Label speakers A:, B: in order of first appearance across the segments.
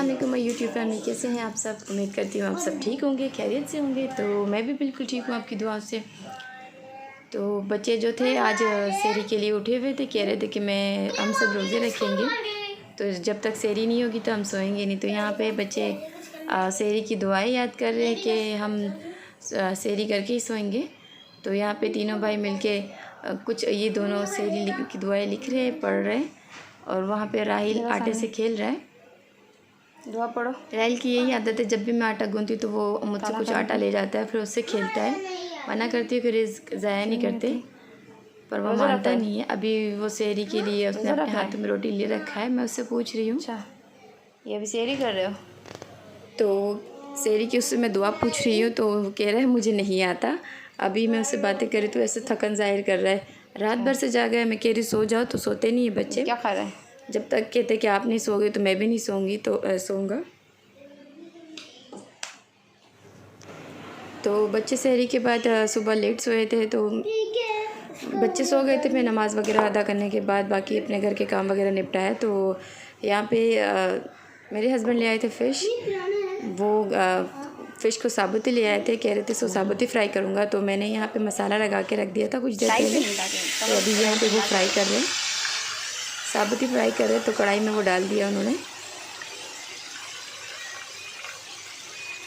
A: वालेकुम my YouTube family, कैसे हैं आप सब। उम्मीद करती हूँ आप सब ठीक होंगे, खैरियत से होंगे। तो मैं भी बिल्कुल ठीक हूँ आपकी दुआ से। तो बच्चे जो थे आज सेरी के लिए उठे हुए थे, कह रहे थे कि हम सब रोज़े रखेंगे, तो जब तक सेरी नहीं होगी तो हम सोएंगे नहीं। तो यहाँ पे बच्चे सेरी की दुआएं याद कर रहे हैं कि हम सेरी करके ही सोएंगे। तो यहाँ पे तीनों भाई मिलके कुछ ये दोनों सेरी की दुआएं लिख रहे हैं, पढ़ रहे हैं। और वहाँ पे राहिल आटे से खेल रहा है।
B: दुआ पढ़ो।
A: राहिल की यही आदत है, जब भी मैं आटा गूंथती हूँ तो वो मुझसे कुछ आटा ले जाता है, फिर उससे खेलता है। मना करती हूँ कि रिस्क ज़ाया नहीं करते, पर वो मानता नहीं है। अभी वो सेहरी के लिए उसने अपने हाथ में रोटी ले रखा है। मैं उससे पूछ रही हूँ।
B: अच्छा, ये अभी सेहरी कर रहे हो?
A: तो सेहरी की उससे मैं दुआ पूछ रही हूँ, तो वो कह रहा है मुझे नहीं आता। अभी मैं उससे बातें कर रही तो ऐसे थकन जाहिर कर रहा है, रात भर से जागा है। मैं कह रही सो जाओ तो सोते नहीं है बच्चे।
B: क्या खा रहे हैं?
A: जब तक कहते कि आप नहीं सोओगे तो मैं भी नहीं सोऊंगी, तो सोऊंगा। तो बच्चे सेहरी के बाद सुबह लेट सोए थे, तो बच्चे सो गए थे। मैं नमाज़ वगैरह अदा करने के बाद बाकी अपने घर के काम वगैरह निपटाया। तो यहाँ पे मेरे हस्बैंड ले आए थे फ़िश। वो फ़िश को साबुत ही ले आए थे, कह रहे थे सो साबुत ही फ्राई करूँगा। तो मैंने यहाँ पे मसाला लगा के रख दिया था कुछ देर पहले। तो अभी यहाँ पे वो फ्राई कर रहे हैं, साबुत ही फ्राई कर रहे हैं। तो कढ़ाई में वो डाल दिया उन्होंने।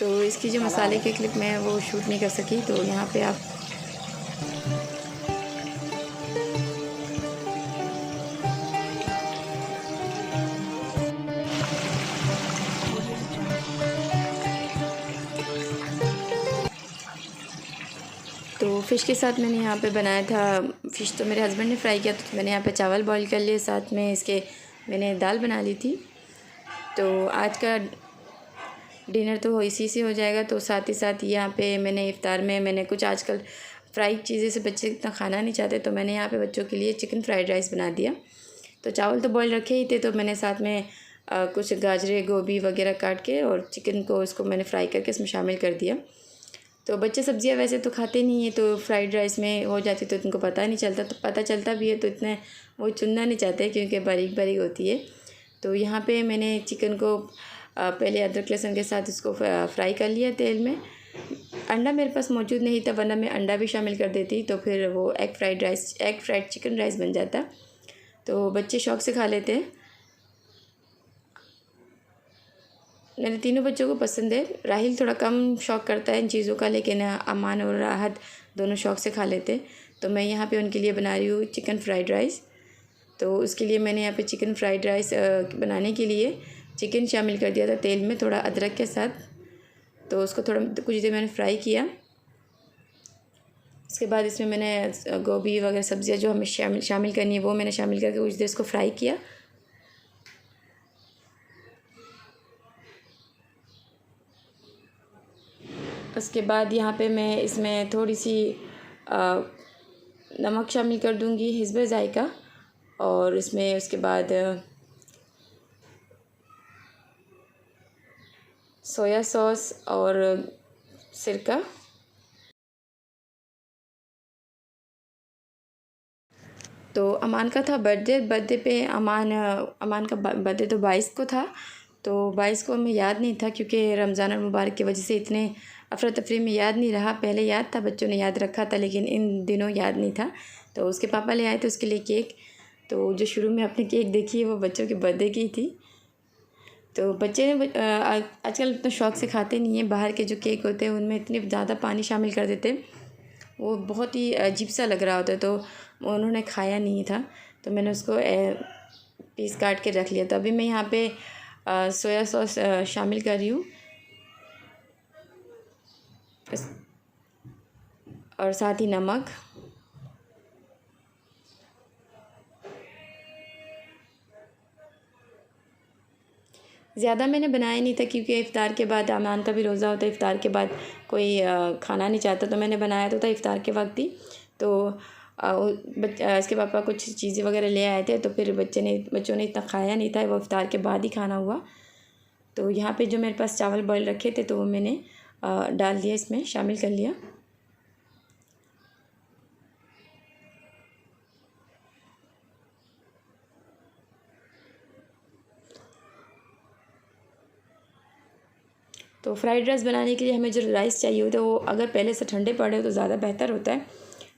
A: तो इसकी जो मसाले की क्लिप मैं वो शूट नहीं कर सकी। तो यहाँ पे आप तो फ़िश के साथ मैंने यहाँ पे बनाया था, फ़िश तो मेरे हस्बैंड ने फ्राई किया, तो मैंने यहाँ पे चावल बॉईल कर लिए, साथ में इसके मैंने दाल बना ली थी। तो आज का डिनर तो इसी से हो जाएगा। तो साथ ही साथ यहाँ पे मैंने इफ़्तार में मैंने कुछ आजकल फ्राई चीज़ें से बच्चे इतना खाना नहीं चाहते, तो मैंने यहाँ पे बच्चों के लिए चिकन फ्राइड राइस बना दिया। तो चावल तो बॉईल रखे ही थे, तो मैंने साथ में कुछ गाजरे गोभी वगैरह काट के और चिकन को उसको मैंने फ्राई करके इसमें शामिल कर दिया। तो बच्चे सब्ज़ियाँ वैसे तो खाते नहीं हैं, तो फ्राइड राइस में हो जाती तो उनको पता नहीं चलता। तो पता चलता भी है तो इतने वो चुनना नहीं चाहते क्योंकि बारीक बारीक होती है। तो यहाँ पे मैंने चिकन को पहले अदरक लहसुन के साथ इसको फ्राई कर लिया तेल में। अंडा मेरे पास मौजूद नहीं था, वरना मैं अंडा भी शामिल कर देती, तो फिर वो एग फ्राइड चिकन राइस बन जाता। तो बच्चे शौक़ से खा लेते हैं। मेरे तीनों बच्चों को पसंद है। राहिल थोड़ा कम शौक़ करता है इन चीज़ों का, लेकिन अमान और राहत दोनों शौक़ से खा लेते हैं। तो मैं यहाँ पे उनके लिए बना रही हूँ चिकन फ्राइड राइस। तो उसके लिए मैंने यहाँ पे चिकन फ्राइड राइस बनाने के लिए चिकन शामिल कर दिया था तेल में थोड़ा अदरक के साथ। तो उसको थोड़ा कुछ देर मैंने फ्राई किया। उसके बाद इसमें मैंने गोभी वगैरह सब्ज़ियाँ जो हमें शामिल करनी है वो मैंने शामिल करके कुछ देर इसको फ्राई किया। उसके बाद यहाँ पे मैं इसमें थोड़ी सी नमक शामिल कर दूँगी हिस्बे जायका, और इसमें उसके बाद सोया सॉस और सिरका। तो अमान का था बर्थडे पे अमान का बर्थडे तो 22 को था। तो 22 को हमें याद नहीं था क्योंकि रमज़ान मुबारक की वजह से इतने अफरा तफरी में याद नहीं रहा। पहले याद था, बच्चों ने याद रखा था, लेकिन इन दिनों याद नहीं था। तो उसके पापा ले आए थे उसके लिए केक। तो जो शुरू में आपने केक देखी है वो बच्चों के बर्थडे की थी। तो बच्चे आजकल इतना शौक़ से खाते नहीं हैं। बाहर के जो केक होते हैं उनमें इतने ज़्यादा पानी शामिल कर देते हैं, वो बहुत ही अजीब सा लग रहा होता है। तो उन्होंने खाया नहीं था, तो मैंने उसको पीस काट के रख लिया। तो अभी मैं यहाँ पे सोया सॉस शामिल कर रही हूँ, और साथ ही नमक। ज़्यादा मैंने बनाया नहीं था क्योंकि इफ़्तार के बाद अमान का भी रोज़ा होता है, इफ़्तार के बाद कोई खाना नहीं चाहता, तो मैंने बनाया तो था इफ़्तार के वक्त ही। तो इसके पापा कुछ चीज़ें वगैरह ले आए थे, तो फिर बच्चों ने इतना खाया नहीं था, वो इफ़्तार के बाद ही खाना हुआ। तो यहाँ पे जो मेरे पास चावल बॉयल रखे थे तो वो मैंने डाल दिया, इसमें शामिल कर लिया। तो फ्राइड राइस बनाने के लिए हमें जो राइस चाहिए होता है वो अगर पहले से ठंडे पड़े हो तो ज़्यादा बेहतर होता है,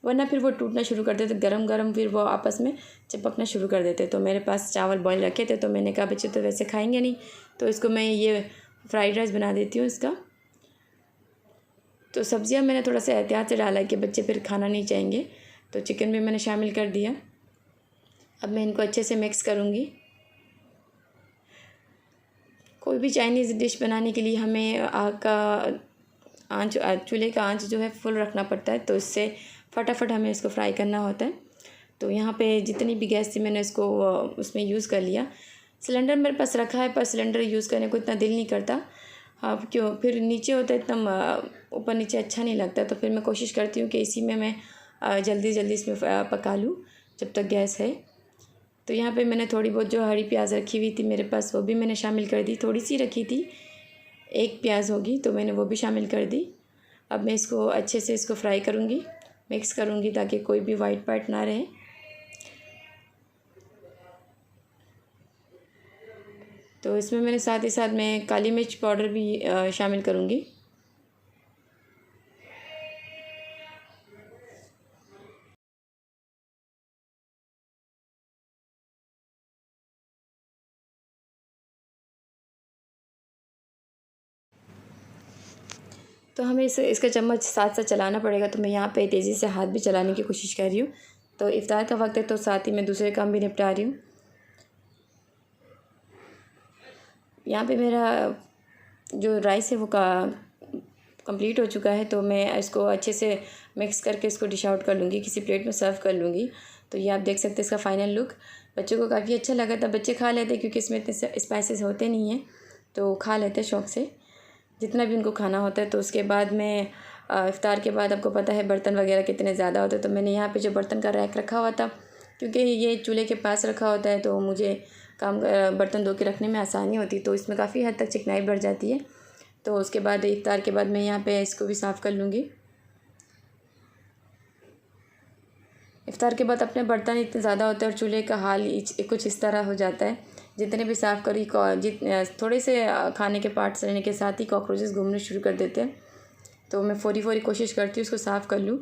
A: वरना फिर वो टूटना शुरू कर देते, गरम गरम फिर वो आपस में चिपकना शुरू कर देते। तो मेरे पास चावल बॉयल रखे थे, तो मैंने कहा बच्चे तो वैसे खाएंगे नहीं, तो इसको मैं ये फ्राइड राइस बना देती हूँ इसका। तो सब्ज़ियाँ मैंने थोड़ा सा एहतियात से डाला कि बच्चे फिर खाना नहीं चाहेंगे, तो चिकन भी मैंने शामिल कर दिया। अब मैं इनको अच्छे से मिक्स करूँगी। कोई भी चाइनीज़ डिश बनाने के लिए हमें आग का आंच, चूल्हे का आंच जो है फुल रखना पड़ता है, तो इससे फटाफट हमें इसको फ्राई करना होता है। तो यहाँ पे जितनी भी गैस थी मैंने इसको उसमें यूज़ कर लिया। सिलेंडर मेरे पास रखा है, पर सिलेंडर यूज़ करने को इतना दिल नहीं करता। अब क्यों फिर नीचे होता है इतना ऊपर नीचे अच्छा नहीं लगता, तो फिर मैं कोशिश करती हूँ कि इसी में मैं जल्दी जल्दी इसमें पका लूँ जब तक गैस है। तो यहाँ पे मैंने थोड़ी बहुत जो हरी प्याज रखी हुई थी मेरे पास वो भी मैंने शामिल कर दी। थोड़ी सी रखी थी, 1 प्याज होगी, तो मैंने वो भी शामिल कर दी। अब मैं इसको अच्छे से इसको फ्राई करूँगी, मिक्स करूँगी ताकि कोई भी वाइट पार्ट ना रहे। तो इसमें मैंने साथ ही साथ मैं काली मिर्च पाउडर भी शामिल करूँगी। तो हमें इसका चम्मच साथ साथ चलाना पड़ेगा, तो मैं यहाँ पे तेज़ी से हाथ भी चलाने की कोशिश कर रही हूँ। तो इफ़्तार का वक्त है, तो साथ ही मैं दूसरे काम भी निपटा रही हूँ। यहाँ पे मेरा जो राइस है वो कंप्लीट हो चुका है, तो मैं इसको अच्छे से मिक्स करके इसको डिश आउट कर लूँगी, किसी प्लेट में सर्व कर लूँगी। तो ये आप देख सकते हैं इसका फ़ाइनल लुक। बच्चों को काफ़ी अच्छा लगा था, बच्चे खा लेते क्योंकि इसमें इतने स्पाइसेस होते नहीं हैं, तो खा लेते शौक़ से जितना भी उनको खाना होता है। तो उसके बाद में इफ़्तार के बाद आपको पता है बर्तन वगैरह कितने ज़्यादा होते हैं, तो मैंने यहाँ पे जो बर्तन का रैक रखा हुआ था, क्योंकि ये चूल्हे के पास रखा होता है तो मुझे बर्तन धो के रखने में आसानी होती है, तो इसमें काफ़ी हद तक चिकनाई बढ़ जाती है। तो उसके बाद इफ़्तार के बाद मैं यहाँ पे इसको भी साफ़ कर लूँगी। इफ़्तार के बाद अपने बर्तन इतने ज़्यादा होते हैं और चूल्हे का हाल कुछ इस तरह हो जाता है, जितने भी साफ़ करी थोड़े से खाने के पार्ट्स रहने के साथ ही कॉकरोचेस घूमने शुरू कर देते हैं। तो मैं फ़ौरी कोशिश करती हूँ उसको साफ़ कर लूँ।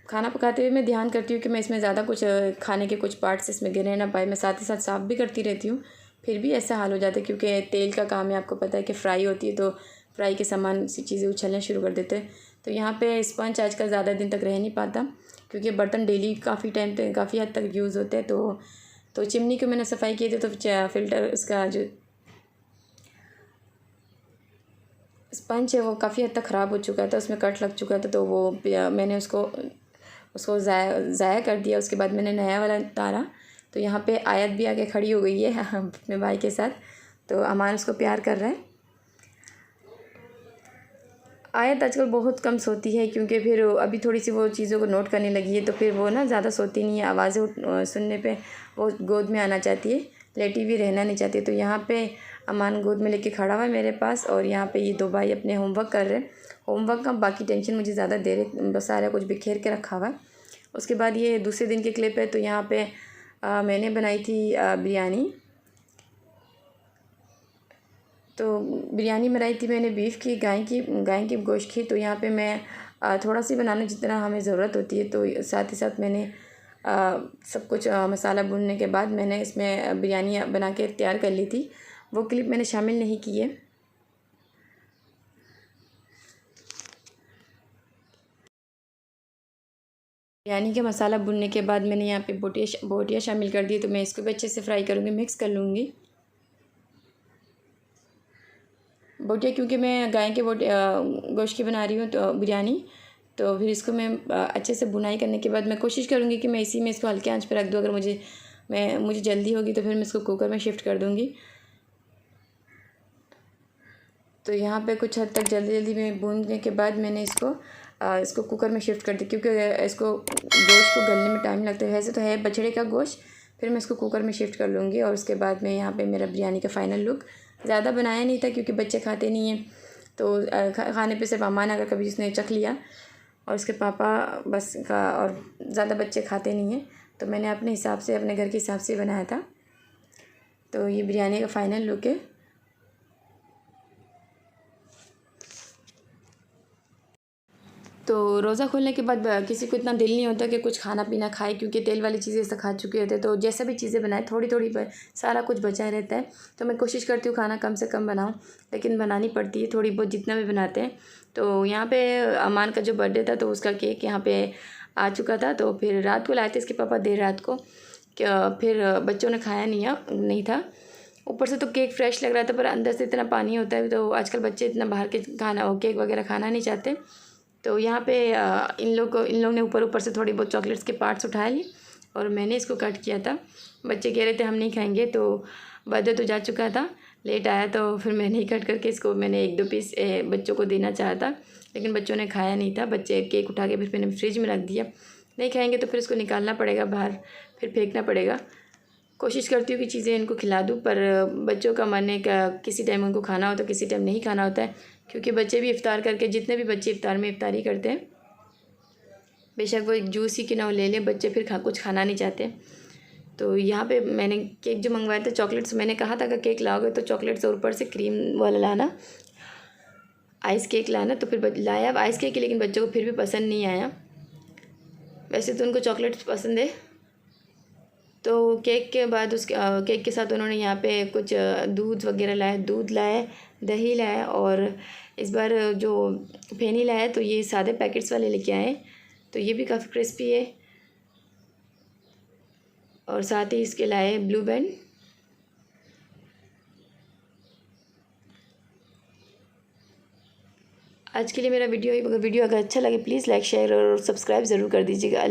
A: खाना पकाते हुए मैं ध्यान करती हूँ कि मैं इसमें ज़्यादा कुछ खाने के कुछ पार्ट्स इसमें गिरने ना पाए। मैं साथ ही साथ साफ़ भी करती रहती हूँ, फिर भी ऐसा हाल हो जाता है क्योंकि तेल का काम है, आपको पता है कि फ्राई होती है, तो फ्राई के सामान सी चीज़ें उछलना शुरू कर देते हैं। तो यहाँ पे स्पंज आजकल ज़्यादा दिन तक रह नहीं पाता क्योंकि बर्तन डेली काफ़ी टाइम तक काफ़ी हद तक यूज़ होते हैं। तो चिमनी को मैंने सफाई की थी, तो फ़िल्टर उसका जो स्पंज है वो काफ़ी हद तक ख़राब हो चुका था, उसमें कट लग चुका था, तो वो मैंने उसको ज़ाया कर दिया। उसके बाद मैंने नया वाला उतारा। तो यहाँ पे आयत भी आके खड़ी हो गई है अपने भाई के साथ, तो अमान उसको प्यार कर रहा है। आयत आजकल बहुत कम सोती है क्योंकि फिर अभी थोड़ी सी वो चीज़ों को नोट करने लगी है, तो फिर वो ना ज़्यादा सोती नहीं है। आवाज़ें सुनने पे वो गोद में आना चाहती है, लेटी भी रहना नहीं चाहती। तो यहाँ पे अमान गोद में लेके खड़ा हुआ है मेरे पास, और यहाँ पे ये 2 भाई अपने होमवर्क कर रहे हैं। होमवर्क का बाकी टेंशन मुझे ज़्यादा दे रहे, बस सारा कुछ बिखेर के रखा हुआ है। उसके बाद ये दूसरे दिन की क्लिप है। तो यहाँ पे मैंने बनाई थी बिरयानी। तो बिरयानी बनाई थी मैंने बीफ की, गाय की गोश्त की। तो यहाँ पे मैं थोड़ा सी बनाना जितना हमें ज़रूरत होती है। तो साथ ही साथ मैंने सब कुछ मसाला भूनने के बाद मैंने इसमें बिरयानी बना के तैयार कर ली थी। वो क्लिप मैंने शामिल नहीं की है। बिरयानी का मसाला भुनने के बाद मैंने यहाँ पे बोटियाँ शामिल कर दी। तो मैं इसको भी अच्छे से फ्राई करूँगी, मिक्स कर लूँगी। बोटियाँ क्योंकि मैं गाय के गोश्त की बना रही हूँ तो बिरयानी, तो फिर इसको मैं अच्छे से बुनाई करने के बाद मैं कोशिश करूँगी कि मैं इसी में इसको हल्के आंच पे रख दूँ। अगर मुझे जल्दी होगी तो फिर मैं इसको कुकर में शिफ्ट कर दूँगी। तो यहाँ पे कुछ हद तक जल्दी में भूनने के बाद मैंने इसको कुकर में शिफ्ट कर दी क्योंकि इसको गोश्त को गलने में टाइम लगता है। वैसे तो है बछड़े का गोश्त, फिर मैं इसको कुकर में शिफ्ट कर लूँगी। और उसके बाद में यहाँ पे मेरा बिरयानी का फ़ाइनल लुक। ज़्यादा बनाया नहीं था क्योंकि बच्चे खाते नहीं हैं, तो खाने पे सिर्फ अमान अगर कभी उसने चख लिया, और उसके पापा बस और ज़्यादा बच्चे खाते नहीं हैं। तो मैंने अपने हिसाब से, अपने घर के हिसाब से बनाया था। तो ये बिरयानी का फ़ाइनल लुक है। तो रोज़ा खोलने के बाद किसी को इतना दिल नहीं होता कि कुछ खाना पीना खाए, क्योंकि तेल वाली चीज़ें ऐसा खा चुके होते हैं। तो जैसा भी चीज़ें बनाए थोड़ी थोड़ी सारा कुछ बचा रहता है। तो मैं कोशिश करती हूँ खाना कम से कम बनाऊँ, लेकिन बनानी पड़ती है थोड़ी बहुत जितना भी बनाते हैं। तो यहाँ पे अमान का जो बर्थडे था तो उसका केक यहाँ पे आ चुका था। तो फिर रात को लाए थे इसके पापा, देर रात को। फिर बच्चों ने खाया नहीं था। ऊपर से तो केक फ्रेश लग रहा था, पर अंदर से इतना पानी होता है। तो आजकल बच्चे इतना बाहर के खाना केक वगैरह खाना नहीं चाहते। तो यहाँ पे इन लोग ने ऊपर से थोड़ी बहुत चॉकलेट्स के पार्ट्स उठा लिए और मैंने इसको कट किया था। बच्चे कह रहे थे हम नहीं खाएंगे, तो बर्थडे तो जा चुका था, लेट आया, तो फिर मैंने ही कट करके इसको मैंने 1-2 पीस बच्चों को देना चाहा था, लेकिन बच्चों ने खाया नहीं था। बच्चे केक उठा के फिर मैंने फ्रिज में रख दिया। नहीं खाएंगे तो फिर इसको निकालना पड़ेगा बाहर, फिर फेंकना पड़ेगा। कोशिश करती हूँ कि चीज़ें इनको खिला दूँ, पर बच्चों का मन है कि किसी टाइम उनको खाना होता है, किसी टाइम नहीं खाना होता है। क्योंकि बच्चे भी इफ़्तार करके, जितने भी बच्चे इफ़्तार में इफ़्तारी करते हैं, बेशक वो एक जूस ही क्यों ना ले लें, बच्चे फिर कुछ खाना नहीं चाहते। तो यहाँ पे मैंने केक जो मंगवाया था, चॉकलेट्स, मैंने कहा था कि केक लाओगे तो चॉकलेट्स और ऊपर से क्रीम वाला लाना, आइस केक लाना। तो फिर लाया आइस केक, लेकिन बच्चों को फिर भी पसंद नहीं आया। वैसे तो उनको चॉकलेट्स पसंद है। तो केक के बाद केक के साथ उन्होंने यहाँ पे कुछ दूध वगैरह लाया, दूध लाया, दही लाया, और इस बार जो फेनी लाया तो ये सादे पैकेट्स वाले लेके आए। तो ये भी काफ़ी क्रिस्पी है। और साथ ही इसके लाए ब्लू बैंड। आज के लिए मेरा वीडियो ही, अगर वीडियो अच्छा लगे प्लीज़ लाइक शेयर और सब्सक्राइब ज़रूर कर दीजिएगा।